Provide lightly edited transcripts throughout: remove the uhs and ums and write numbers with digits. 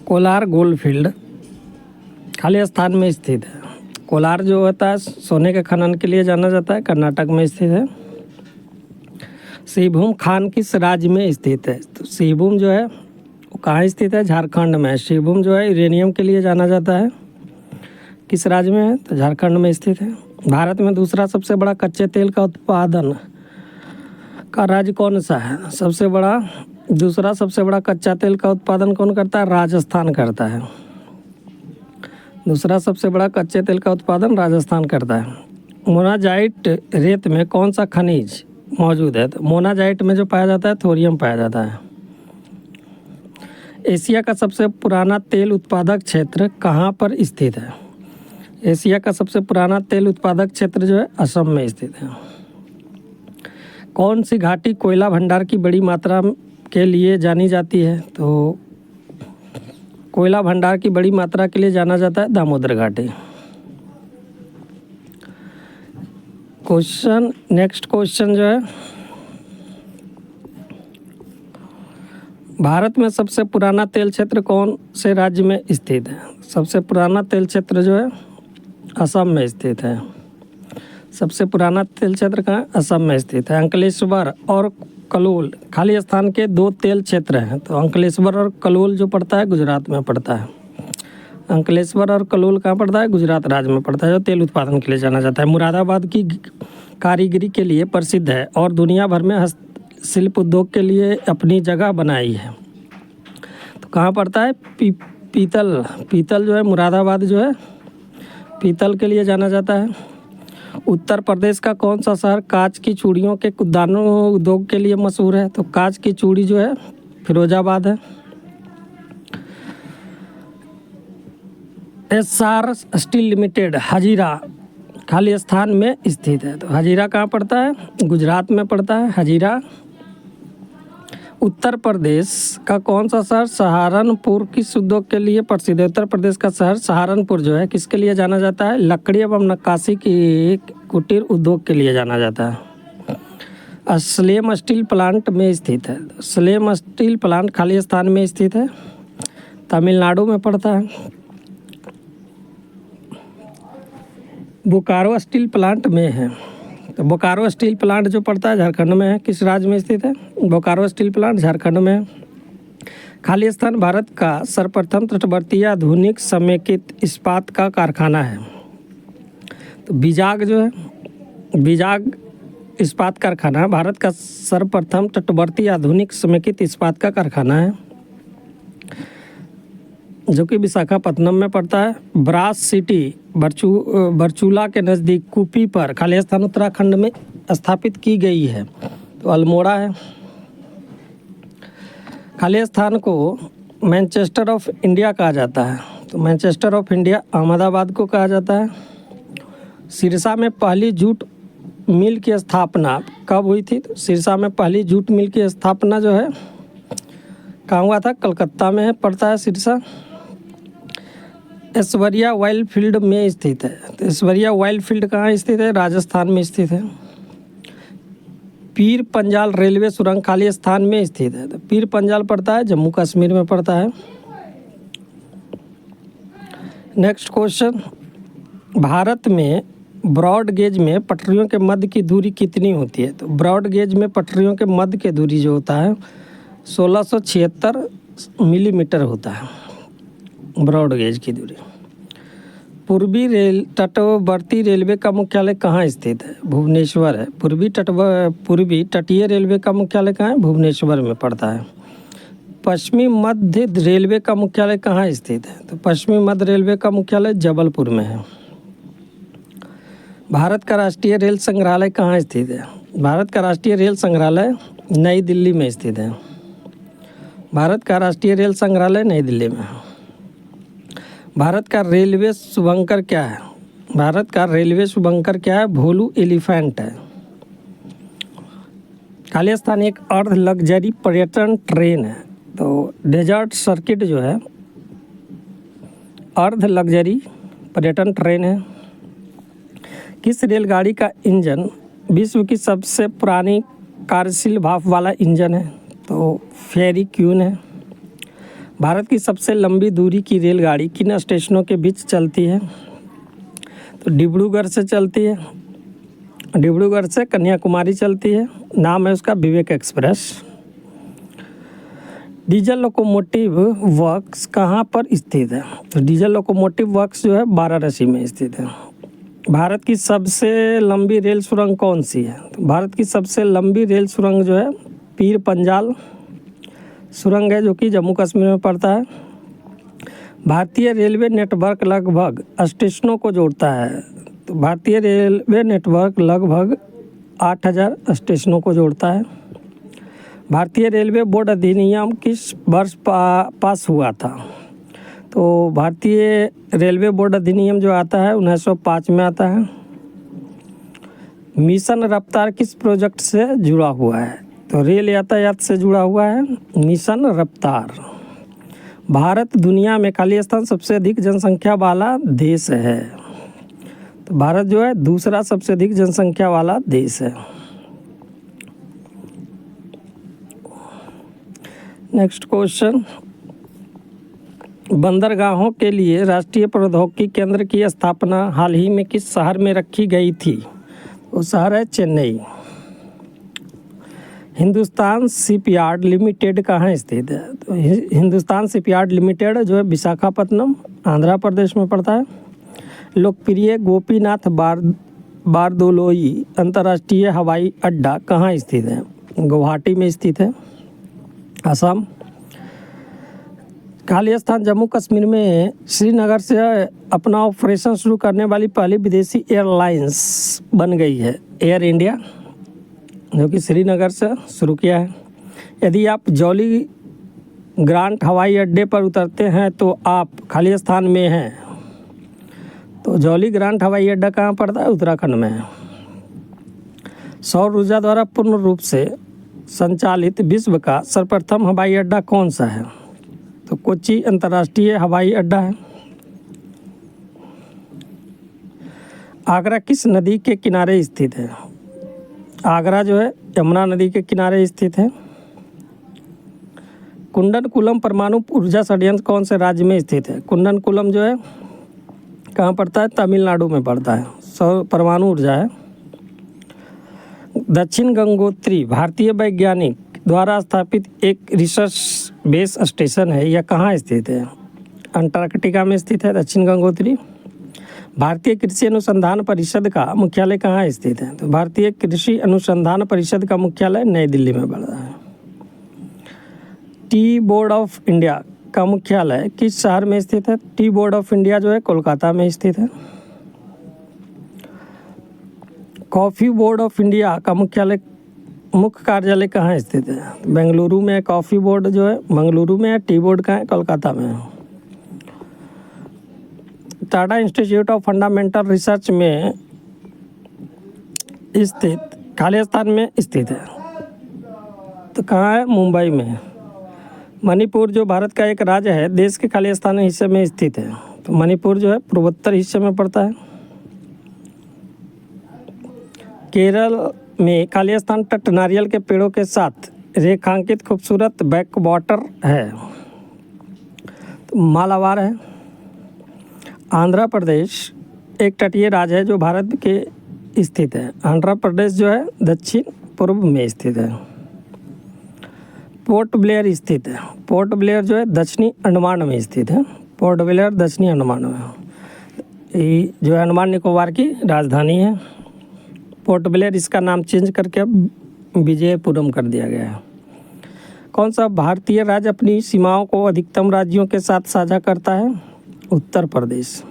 Kolar goldfield खाली स्थान में स्थित है। कोलार जो होता है सोने के खनन के लिए जाना जाता है, कर्नाटक में स्थित है। सिंहभूम खान किस राज्य में स्थित है? तो सिंहभूम जो है वो कहाँ स्थित है? झारखंड में। सिंहभूम जो है यूरेनियम के लिए जाना जाता है। किस राज्य में है? तो झारखंड में स्थित है। भारत में दूसरा सबसे बड़ा कच्चे तेल का उत्पादन का राज्य कौन सा है? दूसरा सबसे बड़ा कच्चा तेल का उत्पादन कौन करता है? राजस्थान करता है। दूसरा सबसे बड़ा कच्चे तेल का उत्पादन राजस्थान करता है। मोनाजाइट रेत में कौन सा खनिज मौजूद है? तो मोनाजाइट में जो पाया जाता है थोरियम पाया जाता है। एशिया का सबसे पुराना तेल उत्पादक क्षेत्र कहाँ पर स्थित है? एशिया का सबसे पुराना तेल उत्पादक क्षेत्र जो है असम में स्थित है। कौन सी घाटी कोयला भंडार की बड़ी मात्रा के लिए जानी जाती है? तो कोयला भंडार की बड़ी मात्रा के लिए जाना जाता है दामोदर घाटी। नेक्स्ट क्वेश्चन जो है, भारत में सबसे पुराना तेल क्षेत्र कौन से राज्य में स्थित है? सबसे पुराना तेल क्षेत्र जो है असम में स्थित है। सबसे पुराना तेल क्षेत्र कहाँ? असम में स्थित है। अंकलेश्वर और कलोल खाली स्थान के दो तेल क्षेत्र हैं। तो अंकलेश्वर और कलोल जो पड़ता है गुजरात में पड़ता है। अंकलेश्वर और कलोल कहाँ पड़ता है? गुजरात राज्य में पड़ता है, जो तेल उत्पादन के लिए जाना जाता है। मुरादाबाद की कारीगरी के लिए प्रसिद्ध है और दुनिया भर में हस्तशिल्प उद्योग के लिए अपनी जगह बनाई है। तो कहाँ पड़ता है? पीतल जो है मुरादाबाद जो है पीतल के लिए जाना जाता है। उत्तर प्रदेश का कौन सा शहर कांच की चूड़ियों के दानों उद्योग के लिए मशहूर है? तो कांच की चूड़ी जो है फिरोजाबाद है। एस्सार स्टील लिमिटेड हजीरा खाली स्थान में स्थित है। तो हजीरा कहाँ पड़ता है? गुजरात में पड़ता है हजीरा। उत्तर प्रदेश का कौन सा शहर सहारनपुर किस उद्योग के लिए प्रसिद्ध है? उत्तर प्रदेश का शहर सहारनपुर जो है किसके लिए जाना जाता है? लकड़ी एवं नक्काशी की कुटीर उद्योग के लिए जाना जाता है। स्लेम स्टील प्लांट में स्थित है। स्लेम स्टील प्लांट खाली स्थान में स्थित है, तमिलनाडु में पड़ता है। बोकारो स्टील प्लांट में है। तो बोकारो स्टील प्लांट जो पड़ता है झारखंड में है। किस राज्य में स्थित है? बोकारो स्टील प्लांट झारखंड में है। खाली स्थान भारत का सर्वप्रथम तटवर्तीय आधुनिक समेकित इस्पात का कारखाना है। तो बीजाग जो है बीजाग इस्पात कारखाना भारत का सर्वप्रथम तटवर्ती आधुनिक समेकित इस्पात का कारखाना है, जो कि विशाखापत्तनम में पड़ता है। ब्रास सिटी बरचूला के नज़दीक कुपी पर खाली स्थान उत्तराखंड में स्थापित की गई है। तो अल्मोड़ा है। खाली स्थान को मैनचेस्टर ऑफ इंडिया कहा जाता है। तो मैनचेस्टर ऑफ इंडिया अहमदाबाद को कहा जाता है। सिरसा में पहली जूट मिल की स्थापना कब हुई थी? तो सिरसा में पहली जूट मिल की स्थापना जो है कहाँ हुआ था? कलकत्ता में पड़ता है सिरसा। ऐश्वर्या ऑयल फील्ड में स्थित है। तो ऐश्वर्या ऑयल फील्ड कहाँ स्थित है? राजस्थान में स्थित है। पीर पंजाल रेलवे सुरंग खाली स्थान में स्थित है। तो पीर पंजाल पड़ता है जम्मू कश्मीर में पड़ता है। नेक्स्ट क्वेश्चन, भारत में ब्रॉड गेज में पटरियों के मध्य की दूरी कितनी होती है? तो ब्रॉड गेज में पटरियों के मध्य की दूरी जो होता है 1676 मिलीमीटर होता है ब्रॉड गेज की दूरी। पूर्वी तटवर्ती रेलवे का मुख्यालय कहाँ स्थित है? भुवनेश्वर है। पूर्वी तटीय रेलवे का मुख्यालय कहाँ है? भुवनेश्वर में पड़ता है। पश्चिमी मध्य रेलवे का मुख्यालय कहाँ स्थित है? तो पश्चिमी मध्य रेलवे का मुख्यालय जबलपुर में है। भारत का राष्ट्रीय रेल संग्रहालय कहाँ स्थित है? भारत का राष्ट्रीय रेल संग्रहालय नई दिल्ली में स्थित है। भारत का राष्ट्रीय रेल संग्रहालय नई दिल्ली में है। भारत का रेलवे शुभंकर क्या है? भारत का रेलवे शुभंकर क्या है? भोलू एलिफेंट है। खाली स्थान एक अर्ध लग्जरी पर्यटन ट्रेन है। तो डेजर्ट सर्किट जो है अर्ध लग्जरी पर्यटन ट्रेन है। किस रेलगाड़ी का इंजन विश्व की सबसे पुरानी कार्यशील भाप वाला इंजन है? तो फेरी क्यून है। भारत की सबसे लंबी दूरी की रेलगाड़ी किन स्टेशनों के बीच चलती है? तो डिब्रूगढ़ से चलती है, डिब्रूगढ़ से कन्याकुमारी चलती है, नाम है उसका विवेक एक्सप्रेस। डीजल लोकोमोटिव वर्क्स कहाँ पर स्थित है? तो डीजल लोकोमोटिव वर्क्स जो है वाराणसी में स्थित है। भारत की सबसे लंबी रेल सुरंग कौन सी है? तो भारत की सबसे लंबी रेल सुरंग जो है पीर पंजाल सुरंग है, जो कि जम्मू कश्मीर में पड़ता है। भारतीय रेलवे नेटवर्क लगभग स्टेशनों को जोड़ता है। तो भारतीय रेलवे नेटवर्क लगभग 8000 स्टेशनों को जोड़ता है। भारतीय रेलवे बोर्ड अधिनियम किस वर्ष पास हुआ था? तो भारतीय रेलवे बोर्ड अधिनियम जो आता है 1905 में आता है। मिशन रफ्तार किस प्रोजेक्ट से जुड़ा हुआ है? तो रेल यातायात से जुड़ा हुआ है मिशन रफ्तार। भारत दुनिया में खाली स्थान सबसे अधिक जनसंख्या वाला देश है। तो भारत जो है दूसरा सबसे अधिक जनसंख्या वाला देश है। नेक्स्ट क्वेश्चन, बंदरगाहों के लिए राष्ट्रीय प्रौद्योगिकी केंद्र की स्थापना हाल ही में किस शहर में रखी गई थी? वो शहर है चेन्नई। हिंदुस्तान शिपयार्ड लिमिटेड कहाँ स्थित है? तो हिंदुस्तान शिपयार्ड लिमिटेड जो है विशाखापत्तनम आंध्र प्रदेश में पड़ता है। लोकप्रिय गोपीनाथ बारदोलोई अंतर्राष्ट्रीय हवाई अड्डा कहाँ स्थित है? गुवाहाटी में स्थित है, असम। खाली स्थान जम्मू कश्मीर में श्रीनगर से अपना ऑपरेशन शुरू करने वाली पहली विदेशी एयरलाइंस बन गई है एयर इंडिया, जो कि श्रीनगर से शुरू किया है। यदि आप जॉली ग्रांट हवाई अड्डे पर उतरते हैं तो आप खाली स्थान में हैं। तो जॉली ग्रांट हवाई अड्डा कहाँ पड़ता है? उत्तराखंड में है। सौर ऊर्जा द्वारा पूर्ण रूप से संचालित विश्व का सर्वप्रथम हवाई अड्डा कौन सा है? तो कोच्चि अंतर्राष्ट्रीय हवाई अड्डा है। आगरा किस नदी के किनारे स्थित है? आगरा जो है यमुना नदी के किनारे स्थित है। कुंडनकुलम परमाणु ऊर्जा संयंत्र कौन से राज्य में स्थित है? कुंडनकुलम जो है कहाँ पड़ता है? तमिलनाडु में पड़ता है। सौर परमाणु ऊर्जा है। दक्षिण गंगोत्री भारतीय वैज्ञानिक द्वारा स्थापित एक रिसर्च बेस स्टेशन है। यह कहाँ स्थित है? अंटार्कटिका में स्थित है दक्षिण गंगोत्री। भारतीय कृषि अनुसंधान परिषद का मुख्यालय कहाँ स्थित है? तो भारतीय कृषि अनुसंधान परिषद का मुख्यालय नई दिल्ली में पड़ता है। टी बोर्ड ऑफ इंडिया का मुख्यालय किस शहर में स्थित है? टी बोर्ड ऑफ इंडिया जो है कोलकाता में स्थित है। कॉफ़ी बोर्ड ऑफ इंडिया का मुख्य कार्यालय कहाँ स्थित है? बेंगलुरु में। कॉफ़ी बोर्ड जो है बेंगलुरु में है। टी बोर्ड कहाँ है? कोलकाता में है। Tata institute of fundamental research में स्थित खाली स्थान में स्थित है। तो कहाँ है? मुंबई में। मणिपुर जो भारत का एक राज्य है देश के खाली स्थान हिस्से में स्थित है। तो मणिपुर जो है पूर्वोत्तर हिस्से में पड़ता है। केरल में खाली स्थान तट नारियल के पेड़ों के साथ रेखांकित खूबसूरत बैकवाटर है। तो मालाबार है। आंध्र प्रदेश एक तटीय राज्य है जो भारत के स्थित है। आंध्र प्रदेश जो है दक्षिण पूर्व में स्थित है। पोर्ट ब्लेयर स्थित है। पोर्ट ब्लेयर जो है दक्षिणी अंडमान में स्थित है। पोर्ट ब्लेयर दक्षिणी अंडमान में ये जो है अंडमान निकोबार की राजधानी है। पोर्ट ब्लेयर इसका नाम चेंज करके अब विजयपुरम कर दिया गया है। कौन सा भारतीय राज्य अपनी सीमाओं को अधिकतम राज्यों के साथ साझा करता है? उत्तर प्रदेश।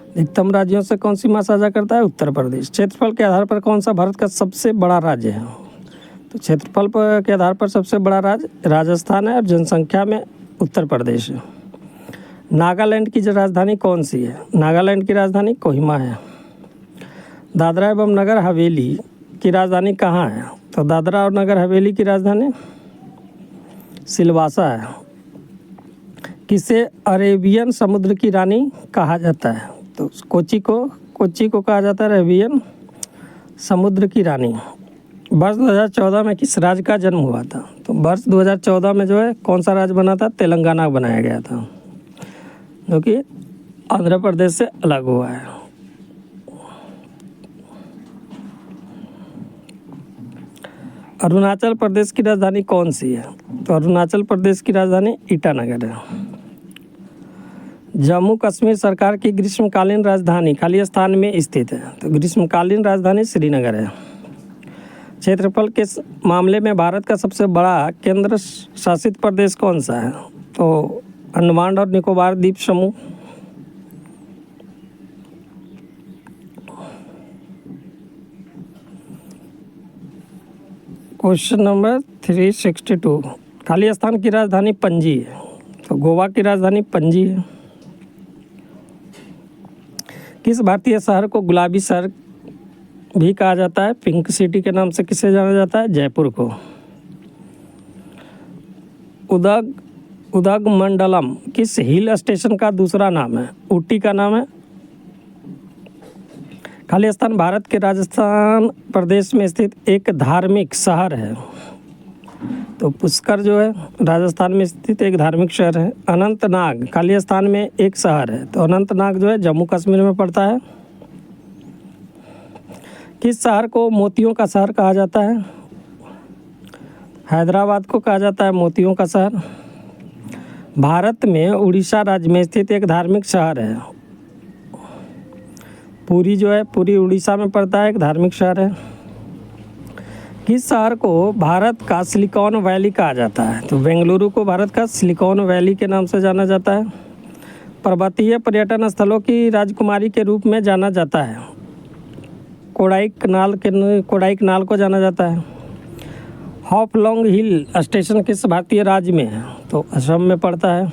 अधिकतम राज्यों से कौन सीमा साझा करता है? उत्तर प्रदेश। क्षेत्रफल के आधार पर कौन सा भारत का सबसे बड़ा राज्य है? तो क्षेत्रफल के आधार पर सबसे बड़ा राज्य राजस्थान है और जनसंख्या में उत्तर प्रदेश है। नागालैंड की राजधानी कौन सी है? नागालैंड की राजधानी कोहिमा है। दादरा एवं नगर हवेली की राजधानी कहाँ है? तो दादरा और नगर हवेली की राजधानी सिलवासा है। किसे अरेबियन समुद्र की रानी कहा जाता है? तो कोच्चि को कहा जाता है अरेबियन समुद्र की रानी। वर्ष 2014 में किस राज्य का जन्म हुआ था? तो वर्ष 2014 में जो है कौन सा राज्य बना था? तेलंगाना बनाया गया था, जो कि आंध्र प्रदेश से अलग हुआ है। अरुणाचल प्रदेश की राजधानी कौन सी है? तो अरुणाचल प्रदेश की राजधानी ईटानगर है। जम्मू कश्मीर सरकार की ग्रीष्मकालीन राजधानी खाली स्थान में स्थित है, तो ग्रीष्मकालीन राजधानी श्रीनगर है। क्षेत्रफल के मामले में भारत का सबसे बड़ा केंद्र शासित प्रदेश कौन सा है? तो अंडमान और निकोबार द्वीप समूह। क्वेश्चन नंबर 362, खाली स्थान की राजधानी पणजी है, तो गोवा की राजधानी पणजी है। किस भारतीय शहर को गुलाबी शहर भी कहा जाता है? पिंक सिटी के नाम से किसे जाना जाता है? जयपुर को। उदगमंडलम किस हिल स्टेशन का दूसरा नाम है? ऊटी का नाम है। खाली स्थान भारत के राजस्थान प्रदेश में स्थित एक धार्मिक शहर है, तो पुष्कर जो है राजस्थान में स्थित एक धार्मिक शहर है। अनंतनाग खाली स्थान में एक शहर है, तो अनंतनाग जो है जम्मू कश्मीर में पड़ता है। किस शहर को मोतियों का शहर कहा जाता है? हैदराबाद को कहा जाता है मोतियों का शहर। भारत में उड़ीसा राज्य में स्थित एक धार्मिक शहर है, पुरी जो है पुरी उड़ीसा में पड़ता है, एक धार्मिक शहर है। किस शहर को भारत का सिलिकॉन वैली कहा जाता है? तो बेंगलुरु को भारत का सिलिकॉन वैली के नाम से जाना जाता है। पर्वतीय पर्यटन स्थलों की राजकुमारी के रूप में जाना जाता है, कोडाईकनाल को जाना जाता है। हाफलोंग हिल स्टेशन किस भारतीय राज्य में है? तो असम में पड़ता है।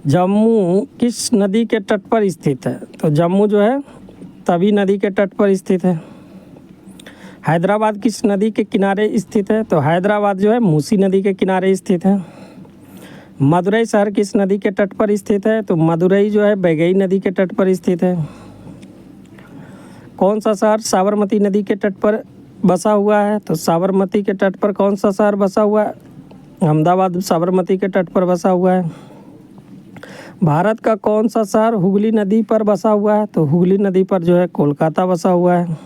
जम्मू किस नदी के तट पर स्थित है? तो जम्मू जो है तवी नदी के तट पर स्थित है। हैदराबाद किस नदी के किनारे स्थित है? तो हैदराबाद जो है मूसी नदी के किनारे स्थित है। मदुरई शहर किस नदी के तट पर स्थित है? तो मदुरई जो है बैगई नदी के तट पर स्थित है। कौन सा शहर साबरमती नदी के तट पर बसा हुआ है? तो साबरमती के तट पर कौन सा शहर बसा हुआ है? अहमदाबाद साबरमती के तट पर बसा हुआ है। भारत का कौन सा शहर हुगली नदी पर बसा हुआ है? तो हुगली नदी पर जो है कोलकाता बसा हुआ है।